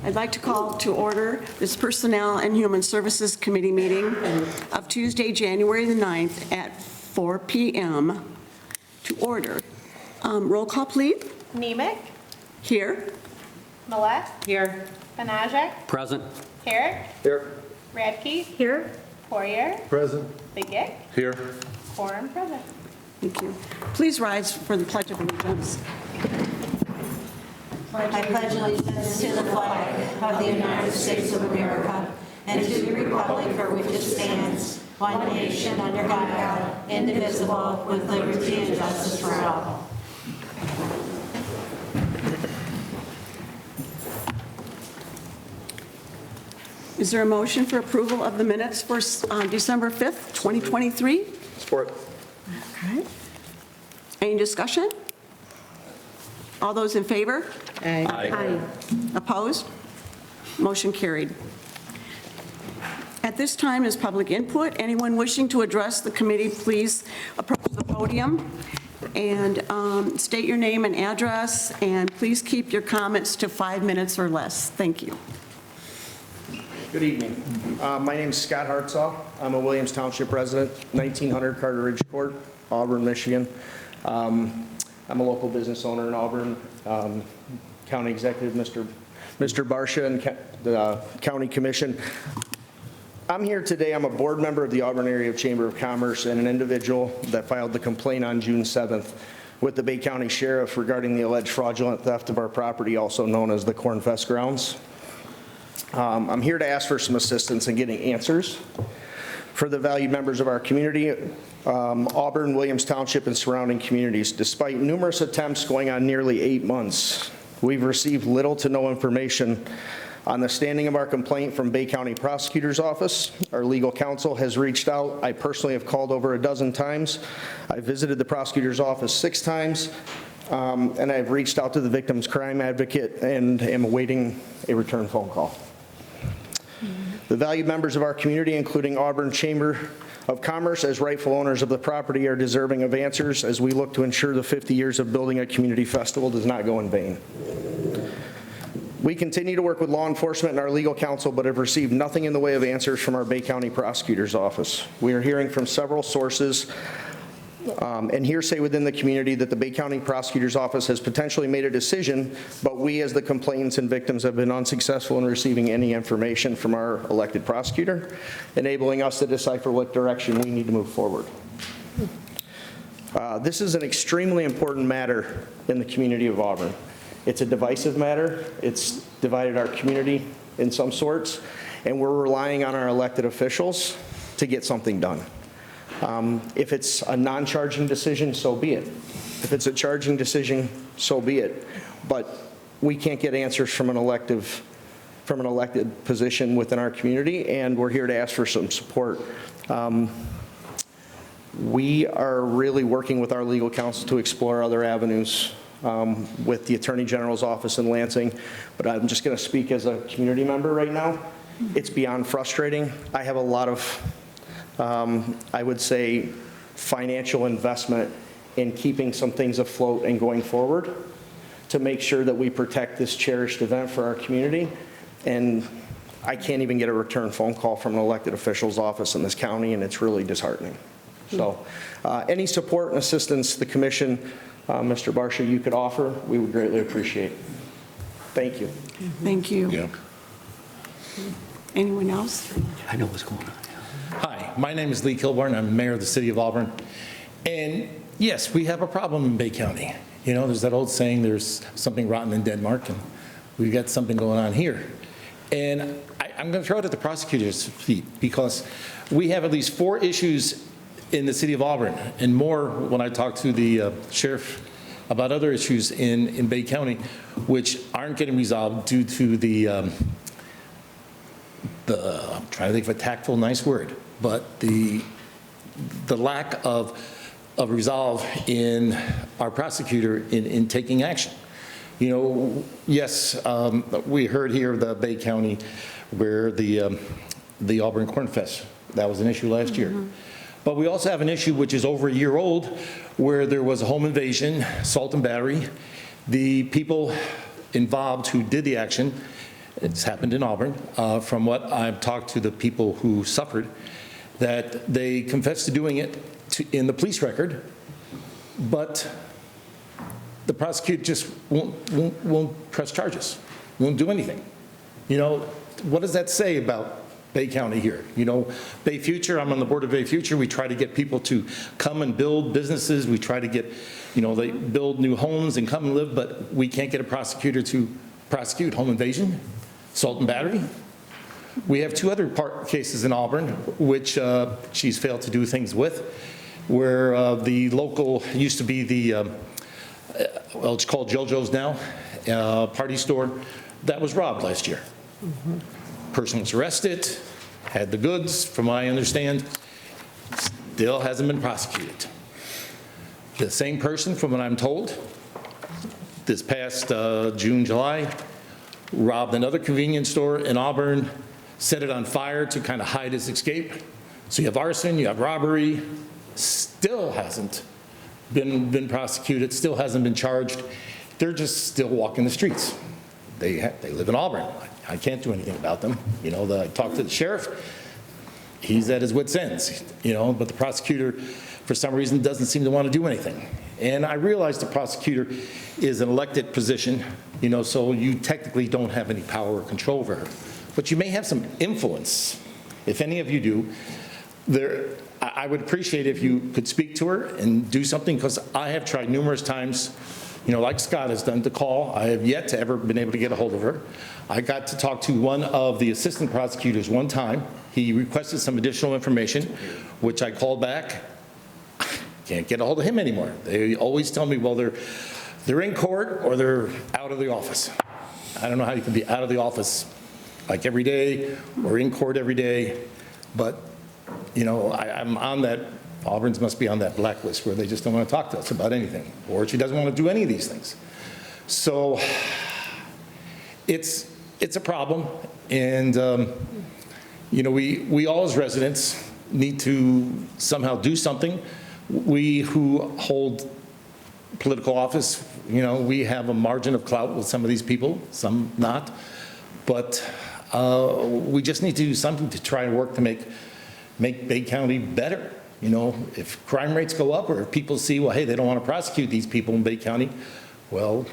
I'd like to call to order this Personnel and Human Services Committee meeting of Tuesday, January the 9th at 4 p.m. to order. Roll call, please. Nemec. Here. Millet. Here. Banajek. Present. Herrick. Here. Radke. Here. Poirier. Present. Begic. Here. Quorum present. Thank you. Please rise for the Pledge of Allegiance. I pledge allegiance to the flag of the United States of America and to the republic for which it stands, one nation under God, indivisible, with liberty and justice for all. Is there a motion for approval of the minutes for December 5th, 2023? Support. Okay. Any discussion? All those in favor? Aye. Opposed? Motion carried. At this time is public input. Anyone wishing to address the committee, please approach the podium and state your name and address, and please keep your comments to 5 minutes or less. Thank you. Good evening. My name is Scott Hartsaw. I'm a Williams Township resident, 1900 Carter Ridge Court, Auburn, Michigan. I'm a local business owner in Auburn. County Executive, Mr. Barsha, and the County Commission. I'm here today. I'm a board member of the Auburn Area Chamber of Commerce and an individual that filed the complaint on June 7th with the Bay County Sheriff regarding the alleged fraudulent theft of our property, also known as the Corn Fest grounds. I'm here to ask for some assistance in getting answers for the valued members of our community, Auburn, Williams Township, and surrounding communities. Despite numerous attempts going on nearly 8 months, we've received little to no information on the standing of our complaint from Bay County Prosecutor's Office. Our legal counsel has reached out. I personally have called over a dozen times. I visited the prosecutor's office 6 times, and I've reached out to the victim's crime advocate and am awaiting a return phone call. The valued members of our community, including Auburn Chamber of Commerce, as rightful owners of the property, are deserving of answers as we look to ensure the 50 years of building a community festival does not go in vain. We continue to work with law enforcement and our legal counsel, but have received nothing in the way of answers from our Bay County Prosecutor's Office. We are hearing from several sources and hearsay within the community that the Bay County Prosecutor's Office has potentially made a decision, but we as the complainants and victims have been unsuccessful in receiving any information from our elected prosecutor, enabling us to decipher what direction we need to move forward. This is an extremely important matter in the community of Auburn. It's a divisive matter. It's divided our community in some sorts, and we're relying on our elected officials to get something done. If it's a non-charging decision, so be it. If it's a charging decision, so be it. But we can't get answers from an elected position within our community, and we're here to ask for some support. We are really working with our legal counsel to explore other avenues with the Attorney General's office in Lansing, but I'm just going to speak as a community member right now. It's beyond frustrating. I have a lot of I would say, financial investment in keeping some things afloat and going forward to make sure that we protect this cherished event for our community. And I can't even get a return phone call from an elected official's office in this county, and it's really disheartening. So any support and assistance the commission, Mr. Barsha, you could offer, we would greatly appreciate. Thank you. Thank you. Yeah. Anyone else? I know what's going on. Hi, my name is Lee Kilborn. I'm mayor of the city of Auburn. And yes, we have a problem in Bay County. You know, there's that old saying, there's something rotten in Denmark, and we've got something going on here. And I'm going to throw it at the prosecutor's feet, because we have at least 4 issues in the city of Auburn, and more when I talk to the sheriff about other issues in Bay County, which aren't getting resolved due to I'm trying to think of a tactful, nice word, but the lack of resolve in our prosecutor in taking action. You know, yes, we heard here the Bay County where the Auburn Corn Fest, that was an issue last year. But we also have an issue which is over a year old, where there was a home invasion, assault and battery. The people involved who did the action it's happened in Auburn, from what I've talked to the people who suffered, that they confessed to doing it in the police record, but the prosecutor just won't press charges, won't do anything. You know, what does that say about Bay County here? You know, Bay Future, I'm on the board of Bay Future. We try to get people to come and build businesses. We try to get, you know, they build new homes and come and live, but we can't get a prosecutor to prosecute home invasion, assault and battery. We have 2 other cases in Auburn, which she's failed to do things with, where the local, used to be the, well, it's called JoJo's now, party store, that was robbed last year. Person was arrested, had the goods, from what I understand, still hasn't been prosecuted. The same person, from what I'm told, this past June, July, robbed another convenience store in Auburn, set it on fire to kind of hide his escape. So you have arson, you have robbery, still hasn't been prosecuted, still hasn't been charged. They're just still walking the streets. They live in Auburn. I can't do anything about them. You know, I talked to the sheriff. He's at his wit's ends, you know, but the prosecutor, for some reason, doesn't seem to want to do anything. And I realize the prosecutor is an elected position, you know, so you technically don't have any power or control over her. But you may have some influence. If any of you do, I would appreciate if you could speak to her and do something, because I have tried numerous times, you know, like Scott has done, to call. I have yet to ever been able to get a hold of her. I got to talk to one of the assistant prosecutors one time. He requested some additional information, which I called back. Can't get a hold of him anymore. They always tell me, well, they're in court or they're out of the office. I don't know how you can be out of the office like every day or in court every day, but, you know, I'm on that, Auburn's must be on that blacklist where they just don't want to talk to us about anything, or she doesn't want to do any of these things. So it's a problem, and you know, we all as residents need to somehow do something. We who hold political office, you know, we have a margin of clout with some of these people, some not, but we just need to do something to try and work to make Bay County better. You know, if crime rates go up, or if people see, well, hey, they don't want to prosecute these people in Bay County, well,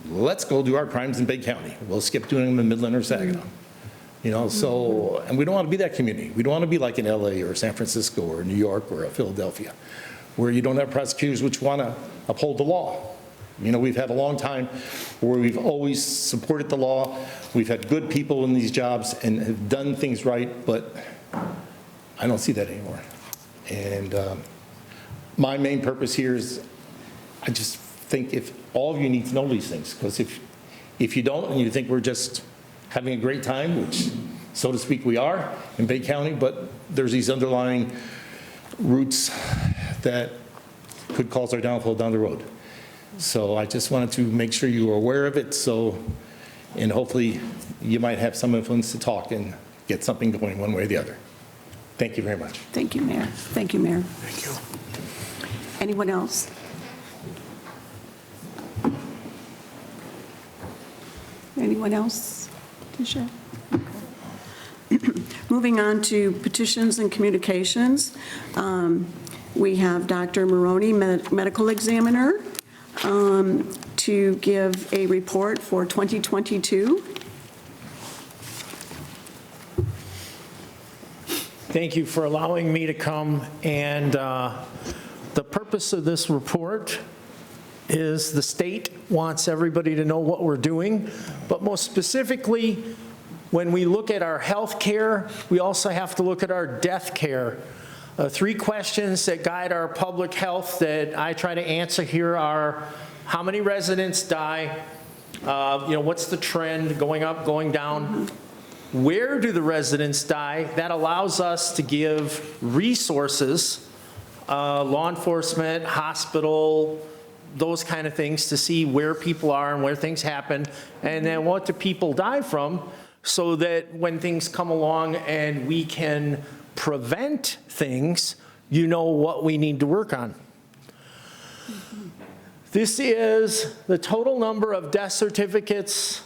let's go do our crimes in Bay County. We'll skip doing them in Midland or Saginaw. You know, so, and we don't want to be that community. We don't want to be like in LA or San Francisco or New York or Philadelphia, where you don't have prosecutors which want to uphold the law. You know, we've had a long time where we've always supported the law. We've had good people in these jobs and have done things right, but I don't see that anymore. And my main purpose here is, I just think if all of you need to know these things, because if you don't and you think we're just having a great time, which, so to speak, we are in Bay County, but there's these underlying roots that could cause our downfall down the road. So I just wanted to make sure you were aware of it, so, and hopefully you might have some influence to talk and get something going one way or the other. Thank you very much. Thank you, Mayor. Thank you, Mayor. Thank you. Anyone else? Anyone else to share? Okay. Moving on to petitions and communications. We have Dr. Morrone, medical examiner, to give a report for 2022. Thank you for allowing me to come, and the purpose of this report is the state wants everybody to know what we're doing, but most specifically, when we look at our health care, we also have to look at our death care. 3 questions that guide our public health that I try to answer here are, how many residents die? What's the trend, going up, going down? Where do the residents die? That allows us to give resources, law enforcement, hospital, those kind of things, to see where people are and where things happen. And then what do people die from, so that when things come along and we can prevent things, you know what we need to work on. This is the total number of death certificates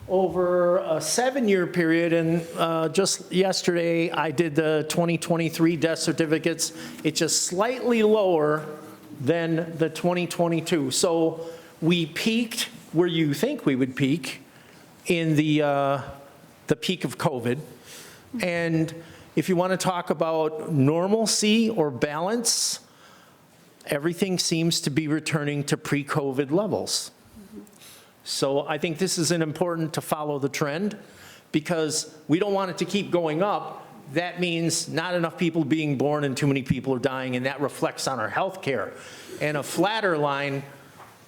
over a 7-year period, and just yesterday, I did the 2023 death certificates. It's just slightly lower than the 2022. So we peaked where you think we would peak in the peak of COVID. And if you want to talk about normalcy or balance, everything seems to be returning to pre-COVID levels. So I think this is important to follow the trend, because we don't want it to keep going up. That means not enough people being born and too many people are dying, and that reflects on our health care. And a flatter line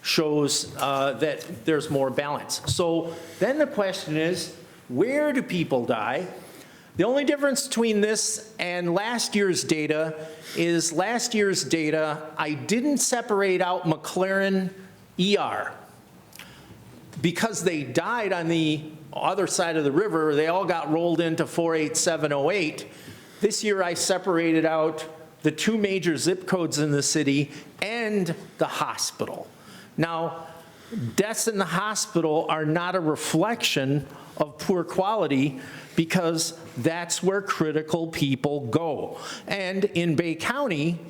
shows that there's more balance. So then the question is, where do people die? The only difference between this and last year's data is last year's data, I didn't separate out McLaren ER. Because they died on the other side of the river, they all got rolled into 48708. This year I separated out the 2 major zip codes in the city and the hospital. Now, deaths in the hospital are not a reflection of poor quality, because that's where critical people go. And in Bay County,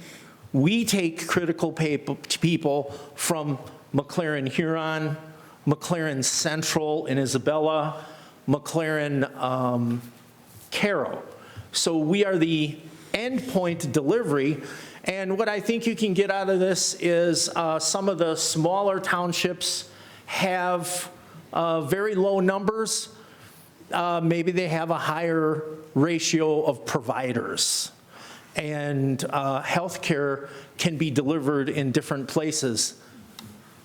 we take critical people from McLaren Huron, McLaren Central in Isabella, McLaren Caro. So we are the endpoint delivery. And what I think you can get out of this is some of the smaller townships have very low numbers. Maybe they have a higher ratio of providers. And healthcare can be delivered in different places.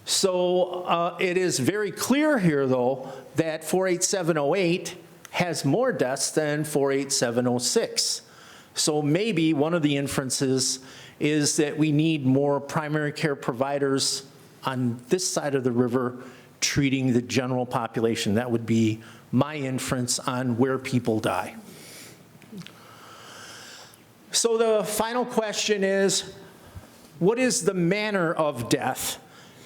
So it is very clear here, though, that 48708 has more deaths than 48706. So maybe one of the inferences is that we need more primary care providers on this side of the river treating the general population. That would be my inference on where people die. So the final question is, what is the manner of death?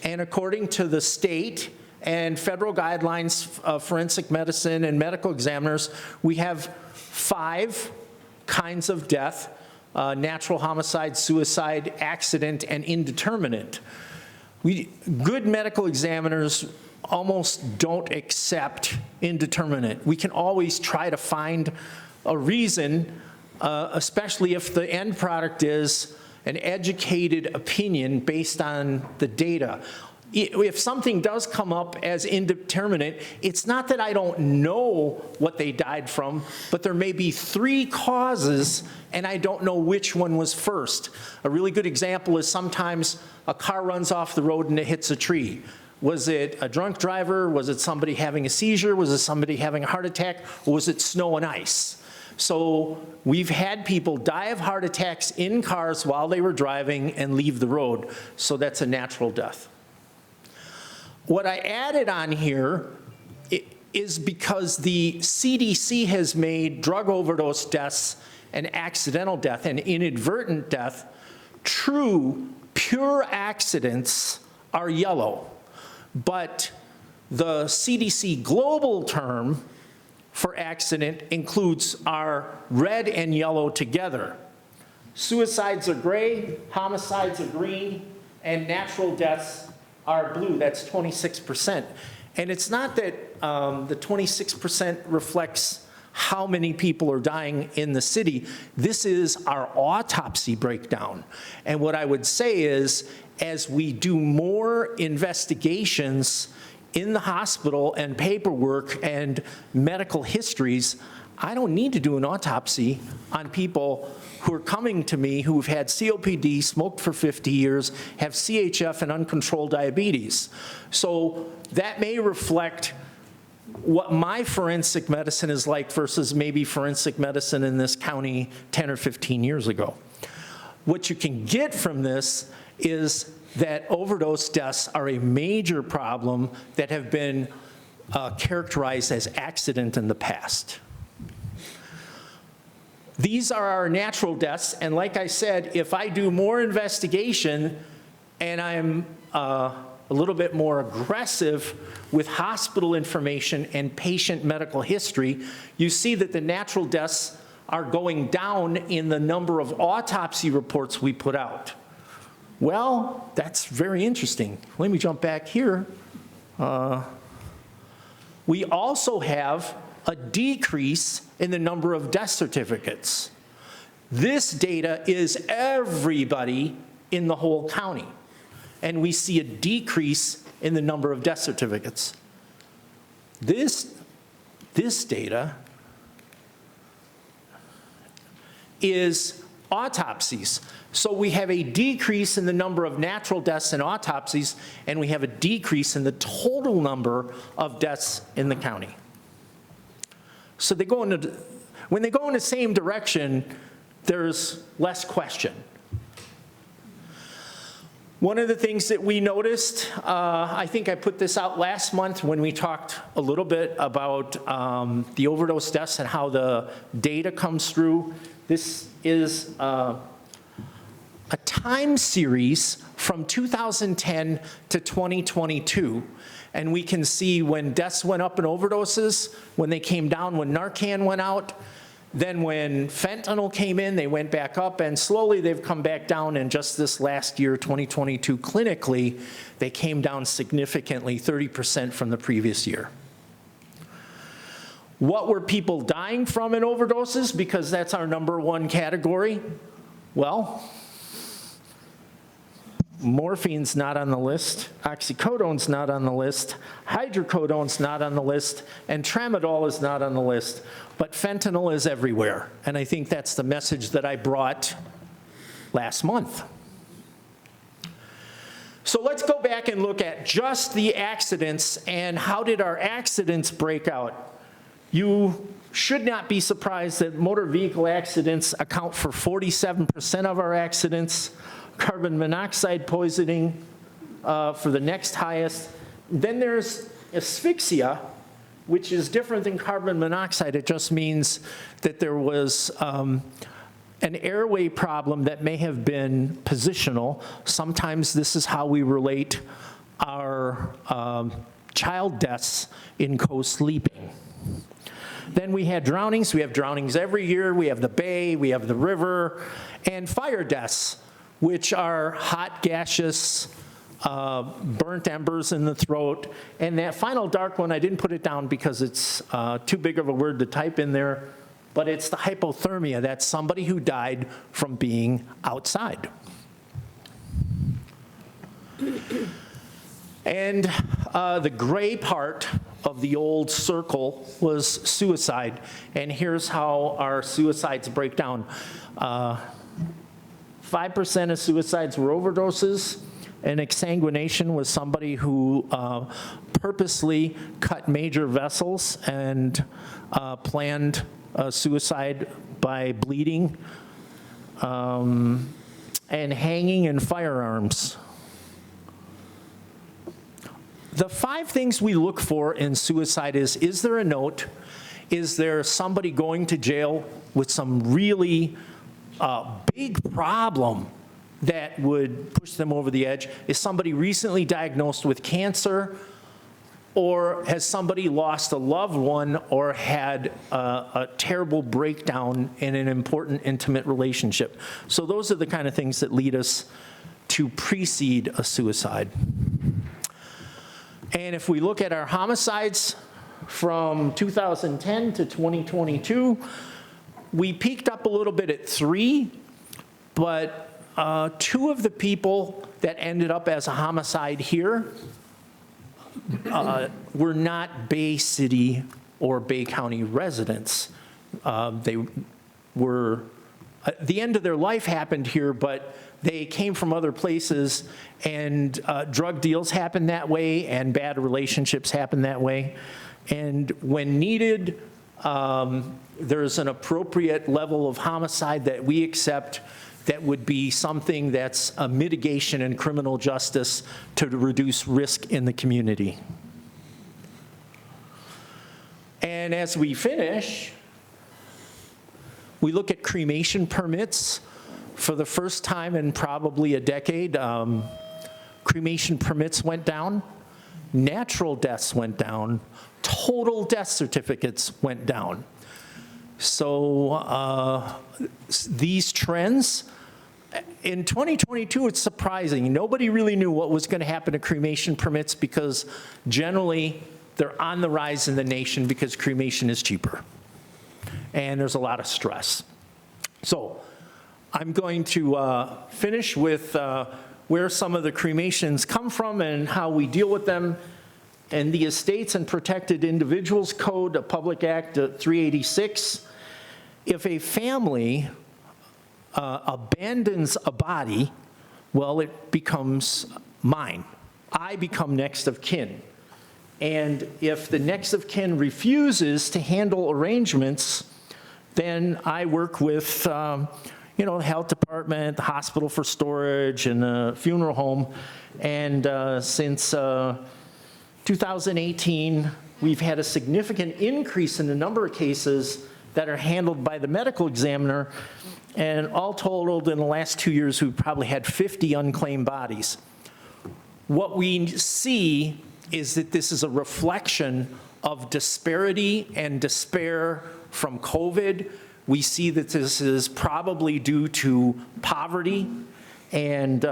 And according to the state and federal guidelines of forensic medicine and medical examiners, we have 5 kinds of death: natural homicide, suicide, accident, and indeterminate. Good medical examiners almost don't accept indeterminate. We can always try to find a reason, especially if the end product is an educated opinion based on the data. If something does come up as indeterminate, it's not that I don't know what they died from, but there may be 3 causes and I don't know which one was first. A really good example is sometimes a car runs off the road and it hits a tree. Was it a drunk driver? Was it somebody having a seizure? Was it somebody having a heart attack? Or was it snow and ice? So we've had people die of heart attacks in cars while they were driving and leave the road. So that's a natural death. What I added on here is because the CDC has made drug overdose deaths an accidental death and inadvertent death. True, pure accidents are yellow. But the CDC global term for accident includes our red and yellow together. Suicides are gray, homicides are green, and natural deaths are blue. That's 26%. And it's not that the 26% reflects how many people are dying in the city. This is our autopsy breakdown. And what I would say is, as we do more investigations in the hospital and paperwork and medical histories, I don't need to do an autopsy on people who are coming to me who've had COPD, smoked for 50 years, have CHF and uncontrolled diabetes. So that may reflect what my forensic medicine is like versus maybe forensic medicine in this county 10 or 15 years ago. What you can get from this is that overdose deaths are a major problem that have been characterized as accident in the past. These are our natural deaths, and like I said, if I do more investigation and I'm a little bit more aggressive with hospital information and patient medical history, you see that the natural deaths are going down in the number of autopsy reports we put out. Well, that's very interesting. Let me jump back here. We also have a decrease in the number of death certificates. This data is everybody in the whole county, and we see a decrease in the number of death certificates. This data is autopsies. So we have a decrease in the number of natural deaths and autopsies, and we have a decrease in the total number of deaths in the county. So when they go in the same direction, there's less question. One of the things that we noticed, I think I put this out last month when we talked a little bit about the overdose deaths and how the data comes through. This is a time series from 2010 to 2022. And we can see when deaths went up in overdoses, when they came down, when Narcan went out. Then when fentanyl came in, they went back up, and slowly they've come back down. And just this last year, 2022, clinically, they came down significantly, 30% from the previous year. What were people dying from in overdoses? Because that's our number one category. Well, morphine's not on the list, oxycodone's not on the list, hydrocodone's not on the list, and tramadol is not on the list, but fentanyl is everywhere. And I think that's the message that I brought last month. So let's go back and look at just the accidents and how did our accidents break out. You should not be surprised that motor vehicle accidents account for 47% of our accidents. Carbon monoxide poisoning for the next highest. Then there's asphyxia, which is different than carbon monoxide. It just means that there was an airway problem that may have been positional. Sometimes this is how we relate our child deaths in co-sleeping. Then we had drownings. We have drownings every year. We have the bay, we have the river, and fire deaths, which are hot, gaseous, burnt embers in the throat. And that final dark one, I didn't put it down because it's too big of a word to type in there, but it's the hypothermia. That's somebody who died from being outside. And the gray part of the old circle was suicide. And here's how our suicides break down. 5% of suicides were overdoses, and exsanguination was somebody who purposely cut major vessels and planned suicide by bleeding, and hanging and firearms. The 5 things we look for in suicide is there a note? Is there somebody going to jail with some really big problem that would push them over the edge? Is somebody recently diagnosed with cancer? Or has somebody lost a loved one or had a terrible breakdown in an important intimate relationship? So those are the kind of things that lead us to precede a suicide. And if we look at our homicides from 2010 to 2022, we peaked up a little bit at 3, but 2 of the people that ended up as a homicide here were not Bay City or Bay County residents. They were, the end of their life happened here, but they came from other places, and drug deals happen that way, and bad relationships happen that way. And when needed, there's an appropriate level of homicide that we accept that would be something that's a mitigation in criminal justice to reduce risk in the community. And as we finish, we look at cremation permits. For the first time in probably a decade, cremation permits went down, natural deaths went down, total death certificates went down. So these trends, in 2022, it's surprising. Nobody really knew what was going to happen to cremation permits because generally they're on the rise in the nation because cremation is cheaper. And there's a lot of stress. So I'm going to finish with where some of the cremations come from and how we deal with them. And the Estates and Protected Individuals Code, a Public Act 386, if a family abandons a body, well, it becomes mine. I become next of kin. And if the next of kin refuses to handle arrangements, then I work with, the health department, the hospital for storage, and the funeral home. And since 2018, we've had a significant increase in the number of cases that are handled by the medical examiner. And all totaled, in the last 2 years, we've probably had 50 unclaimed bodies. What we see is that this is a reflection of disparity and despair from COVID. We see that this is probably due to poverty, and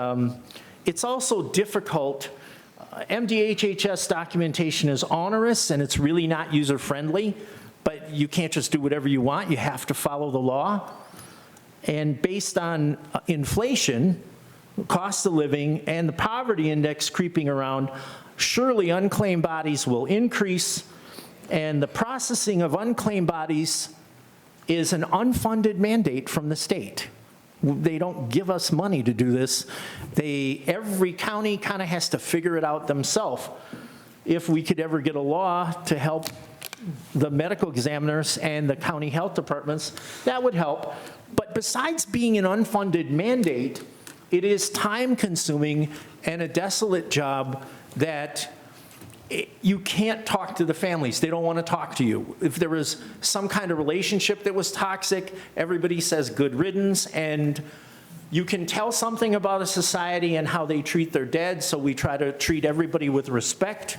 it's also difficult. MDHHS documentation is onerous, and it's really not user-friendly, but you can't just do whatever you want. You have to follow the law. And based on inflation, cost of living, and the poverty index creeping around, surely unclaimed bodies will increase, and the processing of unclaimed bodies is an unfunded mandate from the state. They don't give us money to do this. Every county kind of has to figure it out themselves. If we could ever get a law to help the medical examiners and the county health departments, that would help. But besides being an unfunded mandate, it is time-consuming and a desolate job that you can't talk to the families. They don't want to talk to you. If there was some kind of relationship that was toxic, everybody says good riddance, and you can tell something about a society and how they treat their dead, so we try to treat everybody with respect.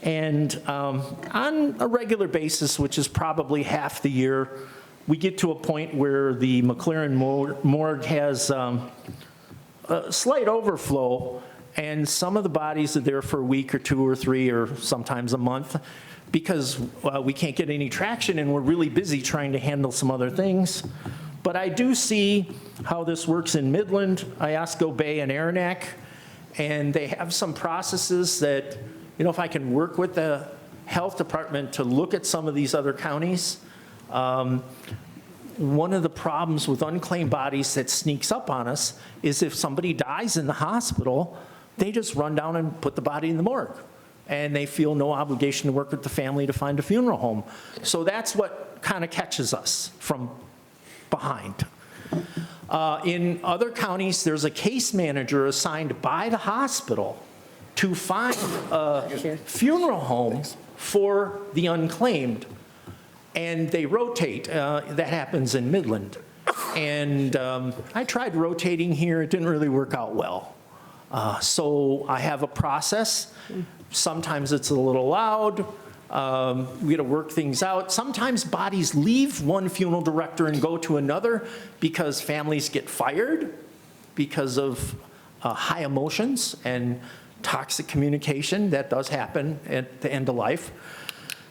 And on a regular basis, which is probably half the year, we get to a point where the McLaren morgue has a slight overflow, and some of the bodies are there for a week or 2 or 3 or sometimes a month because we can't get any traction and we're really busy trying to handle some other things. But I do see how this works in Midland, Iosco Bay, and Aranac, and they have some processes that, if I can work with the health department to look at some of these other counties. One of the problems with unclaimed bodies that sneaks up on us is if somebody dies in the hospital, they just run down and put the body in the morgue. And they feel no obligation to work with the family to find a funeral home. So that's what kind of catches us from behind. In other counties, there's a case manager assigned by the hospital to find a funeral home for the unclaimed. And they rotate. That happens in Midland. And I tried rotating here. It didn't really work out well. So I have a process. Sometimes it's a little loud. We got to work things out. Sometimes bodies leave one funeral director and go to another because families get fired because of high emotions and toxic communication. That does happen at the end of life.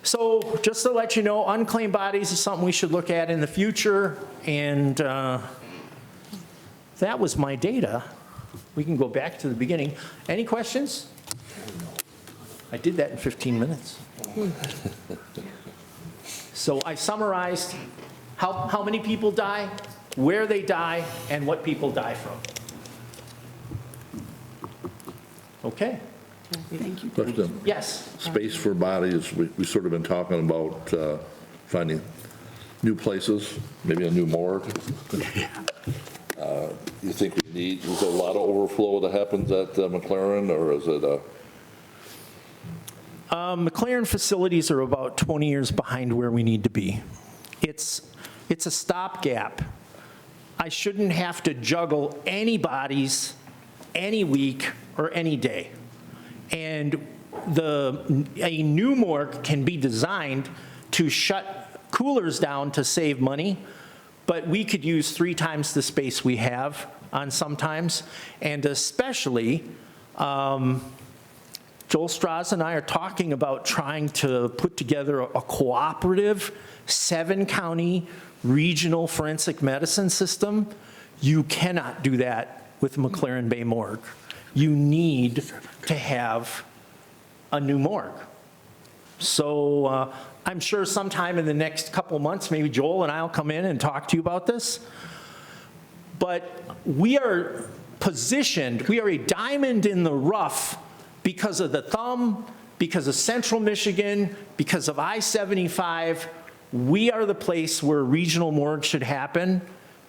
So just to let you know, unclaimed bodies is something we should look at in the future. And that was my data. We can go back to the beginning. Any questions? I did that in 15 minutes. So I summarized how many people die, where they die, and what people die from. Okay. Thank you. Question. Yes. Space for bodies, we sort of been talking about finding new places, maybe a new morgue. You think we need, is there a lot of overflow that happens at McLaren, or is it McLaren facilities are about 20 years behind where we need to be. It's a stopgap. I shouldn't have to juggle any bodies any week or any day. And a new morgue can be designed to shut coolers down to save money, but we could use 3 times the space we have on sometimes, and especially, Joel Strauss and I are talking about trying to put together a cooperative 7-county regional forensic medicine system. You cannot do that with McLaren Bay Morgue. You need to have a new morgue. So I'm sure sometime in the next couple of months, maybe Joel and I will come in and talk to you about this. But we are positioned, we are a diamond in the rough because of the thumb, because of Central Michigan, because of I-75. We are the place where regional morgue should happen,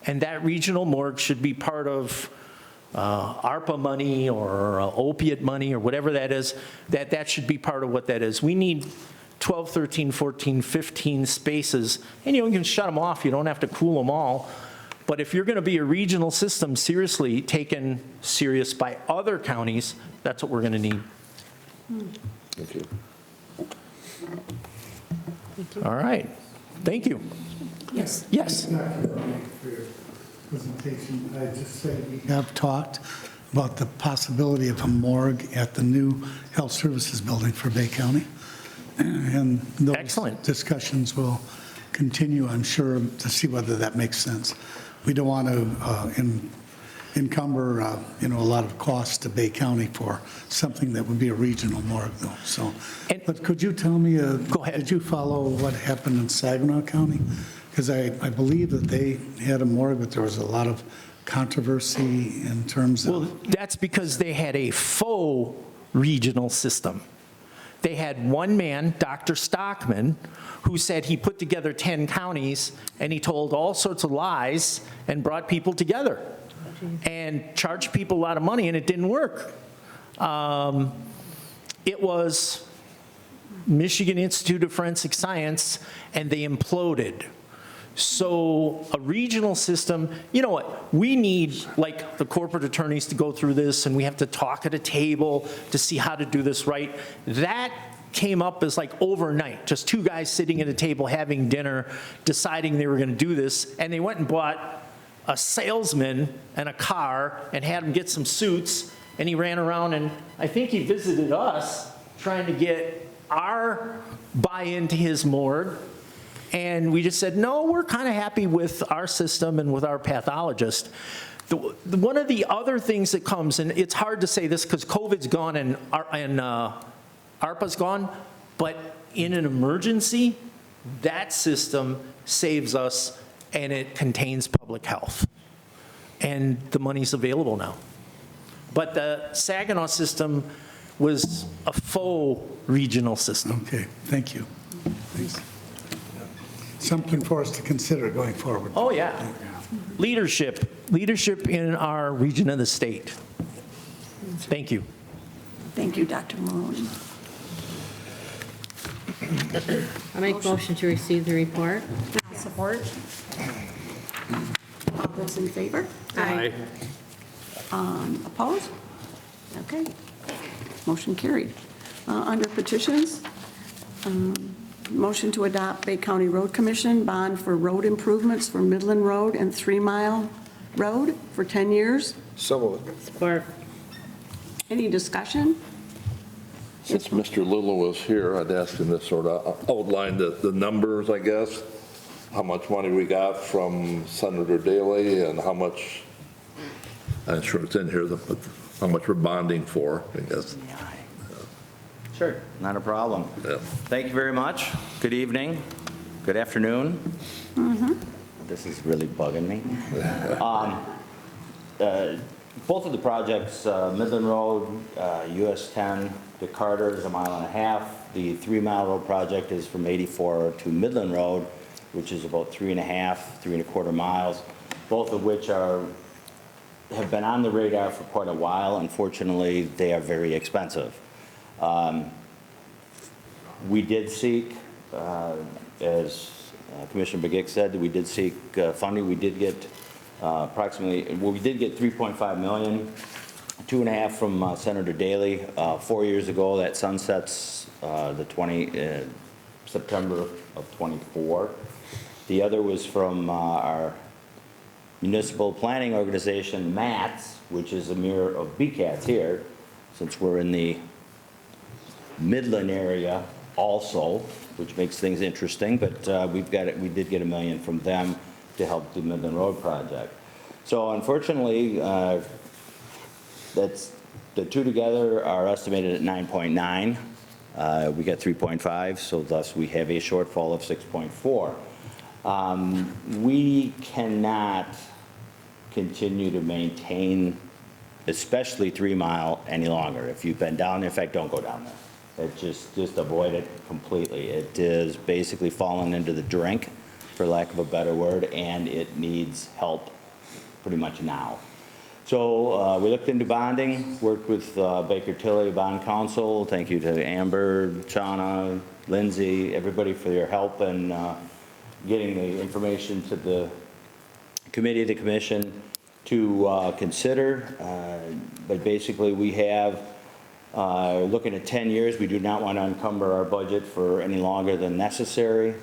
and that regional morgue should be part of ARPA money or opiate money or whatever that is, that should be part of what that is. We need 12, 13, 14, 15 spaces, and you can shut them off. You don't have to cool them all. But if you're going to be a regional system seriously taken serious by other counties, that's what we're going to need. Thank you. All right. Thank you. Yes. Yes. For your presentation, I just say we have talked about the possibility of a morgue at the new health services building for Bay County. And those Excellent. discussions will continue, I'm sure, to see whether that makes sense. We don't want to encumber, a lot of costs to Bay County for something that would be a regional morgue, though. So, but could you tell me, Go ahead. Did you follow what happened in Saginaw County? Because I believe that they had a morgue, but there was a lot of controversy in terms of. Well, that's because they had a faux regional system. They had one man, Dr. Stockman, who said he put together 10 counties, and he told all sorts of lies and brought people together and charged people a lot of money, and it didn't work. It was Michigan Institute of Forensic Science, and they imploded. So a regional system, you know what, we need like the corporate attorneys to go through this, and we have to talk at a table to see how to do this right. That came up as like overnight, just 2 guys sitting at a table having dinner, deciding they were going to do this, and they went and bought a salesman and a car and had him get some suits, and he ran around, and I think he visited us trying to get our buy-in to his morgue. And we just said, no, we're kind of happy with our system and with our pathologist. One of the other things that comes, and it's hard to say this because COVID's gone and ARPA's gone, but in an emergency, that system saves us and it contains public health. And the money's available now. But the Saginaw system was a faux regional system. Okay, thank you. Thanks. Something for us to consider going forward. Oh, yeah. Leadership in our region of the state. Thank you. Thank you, Dr. Morrone. I make motion to receive the report. I'll support. All those in favor? Aye. Opposed? Okay. Motion carried. Under petitions, motion to adopt Bay County Road Commission bond for road improvements for Midland Road and 3 Mile Road for 10 years. Support. Any discussion? Since Mr. Little was here, I'd ask him to sort of outline the numbers, I guess. How much money we got from Senator Daley and how much, I'm sure it's in here, but how much we're bonding for, I guess. Sure, not a problem. Yeah. Thank you very much. Good evening, good afternoon. This is really bugging me. Both of the projects, Midland Road, US 10 to Carter is 1.5 miles. The 3 Mile Road project is from 84 to Midland Road, which is about 3.25 miles, both of which have been on the radar for quite a while. Unfortunately, they are very expensive. We did seek, as Commissioner Begic said, we did seek funding. We did get we did get $3.5 million 2.5 from Senator Daley 4 years ago. That sunsets September of '24. The other was from our municipal planning organization, MATS, which is a mirror of BCATS here, since we're in the Midland area also, which makes things interesting, but we did get $1 million from them to help the Midland Road project. So unfortunately, that's, the two together are estimated at 9.9. We got 3.5, so thus we have a shortfall of 6.4. We cannot continue to maintain, especially 3 Mile any longer. If you've been down there, in fact, don't go down there. It just avoid it completely. It is basically fallen into the drink, for lack of a better word, and it needs help pretty much now. So we looked into bonding, worked with Baker Tilly Bond Counsel. Thank you to Amber, Chana, Lindsay, everybody for your help in getting the information to the committee, the commission to consider. But basically we have, looking at 10 years, we do not want to encumber our budget for any longer than necessary,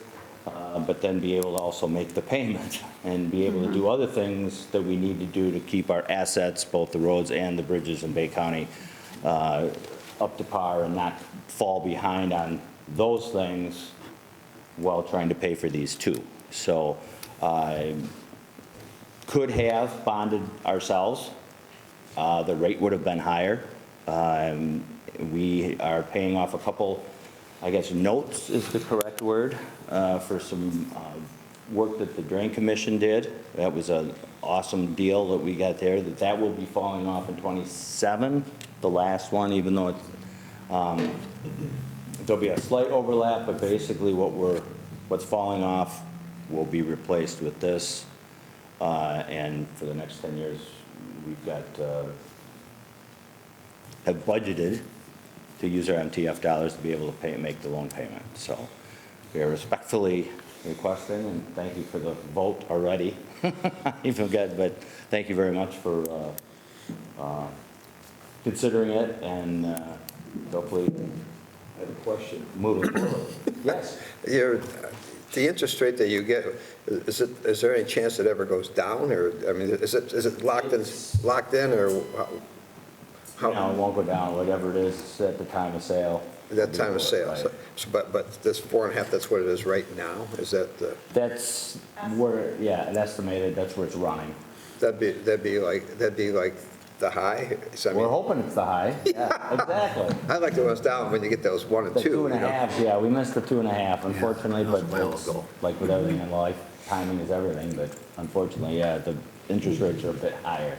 but then be able to also make the payment and be able to do other things that we need to do to keep our assets, both the roads and the bridges in Bay County, up to par and not fall behind on those things while trying to pay for these two. So could have bonded ourselves. The rate would have been higher. We are paying off a couple, I guess notes is the correct word, for some work that the Drain Commission did. That was an awesome deal that we got there. That will be falling off in '27, the last one, even though it's, there'll be a slight overlap, but basically what's falling off will be replaced with this. And for the next 10 years, we've got, have budgeted to use our MTF dollars to be able to make the loan payment. So we are respectfully requesting, and thank you for the vote already. Even good, but thank you very much for considering it, and hopefully I have a question. moving forward. Yes. The interest rate that you get, is there any chance it ever goes down, or, I mean, is it locked in, or how? No, it won't go down, whatever it is at the time of sale. At that time of sale, Right. so, but this 4.5, that's what it is right now, is that the, That's where, yeah, it estimated, that's where it's running. that'd be like the high? So, I We're mean, hoping it's the high, yeah, exactly. I like the ones down when you get those 1 and The 2. 2.5, yeah, we missed the 2.5, unfortunately, but it's like with everything in life, timing is everything, but unfortunately, yeah, the interest rates are a bit higher.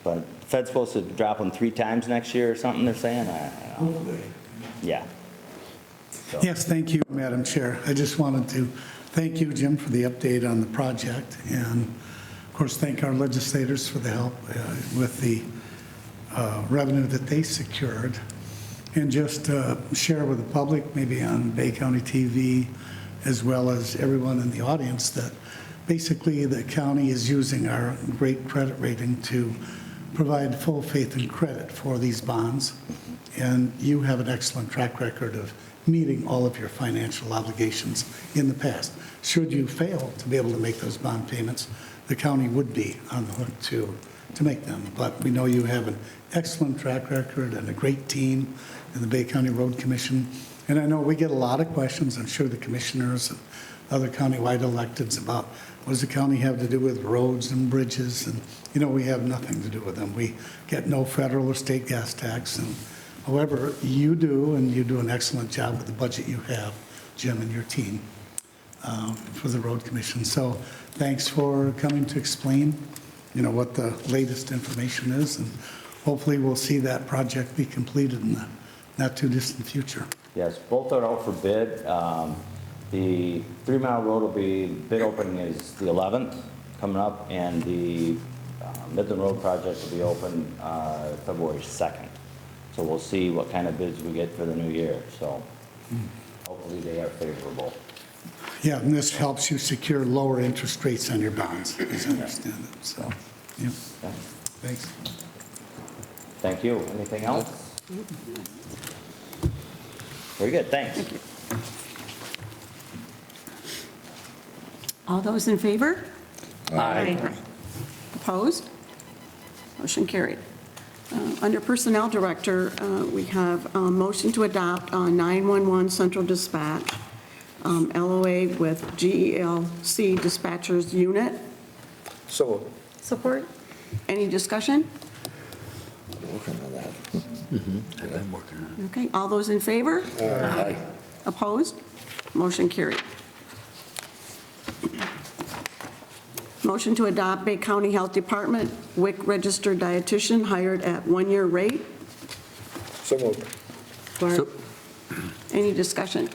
But Fed's supposed to drop them 3 times next year or something, they're saying, I don't know. Yeah. So, Yes, thank you, Madam Chair. I just wanted to thank you, Jim, for the update on the project, and of course, thank our legislators for the help with the revenue that they secured. And just share with the public, maybe on Bay County TV, as well as everyone in the audience, that basically the county is using our great credit rating to provide full faith and credit for these bonds. And you have an excellent track record of meeting all of your financial obligations in the past. Should you fail to be able to make those bond payments, the county would be on the hook to make them. But we know you have an excellent track record and a great team in the Bay County Road Commission. And I know we get a lot of questions, I'm sure the commissioners and other countywide electeds, about what does the county have to do with roads and bridges? And, you know, we have nothing to do with them. We get no federal or state gas tax. And however, you do, and you do an excellent job with the budget you have, Jim and your team, for the Road Commission. So thanks for coming to explain, you know, what the latest information is. And hopefully we'll see that project be completed in the not too distant future. yes, both are out for bid. The 3 Mile Road will be, bid opening is the 11th coming up, and the Midland Road project will be open February 2nd. So we'll see what kind of bids we get for the new year. So hopefully they are favorable. Yeah, and this helps you secure lower interest rates on your bonds, as I understand it. So, yeah, Okay. thanks. Thank you. Anything else? Very good, thanks. Thank you. All those in favor? Aye. Opposed? Motion carried. Under Personnel Director, we have a motion to adopt 911 Central Dispatch, LOA with GELC Dispatchers Unit. So moved. Support? Any discussion? Working on that. I'm working on Okay, all those in favor? Aye. Opposed? Motion carried. Motion to adopt Bay County Health Department WIC registered dietitian hired at one-year rate. So moved. Support? Any discussion?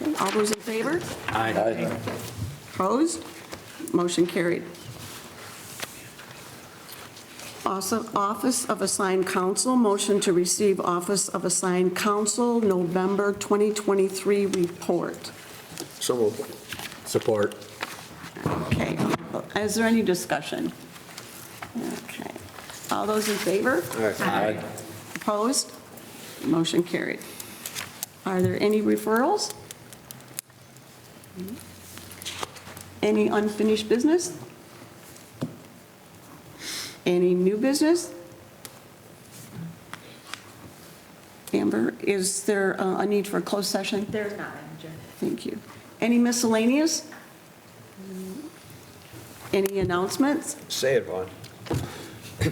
Okay, all those in favor? Aye. Opposed? Motion carried. Also, Office of Assigned Counsel, motion to receive Office of Assigned Counsel November 2023 report. So moved. Support. Okay, is there any discussion? Okay, all those in favor? Aye. Opposed? Motion carried. Are there any referrals? Any unfinished business? Any new business? Amber, is there a need for a closed session? There's not, Madam Chair. Thank you. Any miscellaneous? Any announcements? Say it, Vaughn.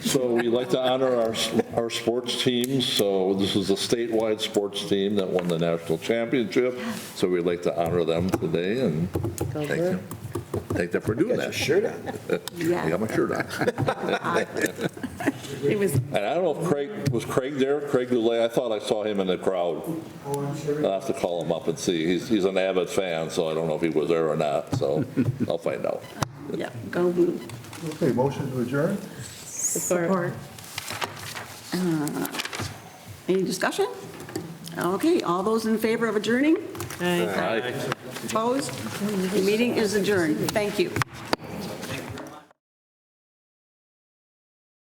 So we'd like to honor our sports teams. So this is a statewide sports team that won the national championship. So we'd like to honor them today and thank them. Thank them for doing Got your that. shirt on. I got my shirt on. It was, And I don't know if was Craig there? Craig Goulet, I thought I saw him in the crowd. I'll have to call him up and see. He's an avid fan, so I don't know if he was there or not, so I'll find out. yeah, go blue. Okay, motion to adjourn? Support? Any discussion? Okay, all those in favor of adjourning? Aye. Opposed? The meeting is adjourned. Thank you.